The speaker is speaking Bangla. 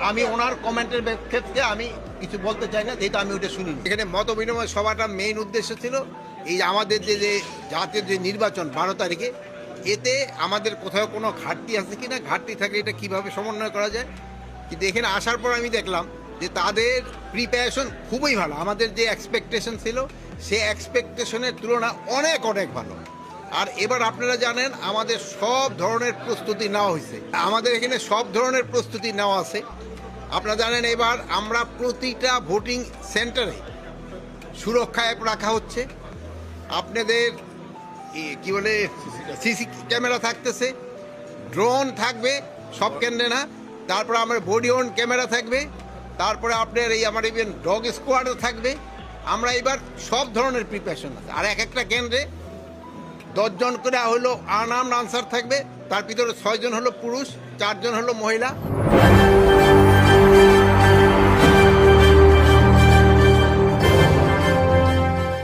আমি ওনার কমেন্টের ক্ষেত্রে আমি কিছু বলতে চাই না, যেহেতু আমি ওটা শুনি। এখানে মত বিনিময় সভাটার মেইন উদ্দেশ্য ছিল এই আমাদের যে জাতীয় যে নির্বাচন 12 তারিখে, এতে আমাদের কোথাও কোনো ঘাটতি আছে কি না, ঘাটতি থাকলে এটা কীভাবে সমন্বয় করা যায়। কিন্তু এখানে আসার পর আমি দেখলাম যে তাদের প্রিপারেশন খুবই ভালো। আমাদের যে এক্সপেকটেশন ছিল সে এক্সপেকটেশনের তুলনা অনেক অনেক ভালো। আর এবার আপনারা জানেন আমাদের সব ধরনের প্রস্তুতি নেওয়া হয়েছে, আমাদের এখানে সব ধরনের প্রস্তুতি নেওয়া আছে। আপনারা জানেন এবার আমরা প্রতিটা ভোটিং সেন্টারে সুরক্ষা অ্যাপ রাখা হচ্ছে। আপনাদের কি বলে সিসি ক্যামেরা থাকতেছে, ড্রোন থাকবে সব কেন্দ্রে না, তারপরে আমার বডি অন ক্যামেরা থাকবে, তারপরে আপনার এই আমার ইভেন ডগ স্কোয়াডও থাকবে। আমরা এবার সব ধরনের প্রিপারেশন আছে। আর এক একটা কেন্দ্রে 10 জন করে হলো আনআর্মড আনসার থাকবে, তার ভিতরে 6 জন হলো পুরুষ, 4 জন হলো মহিলা।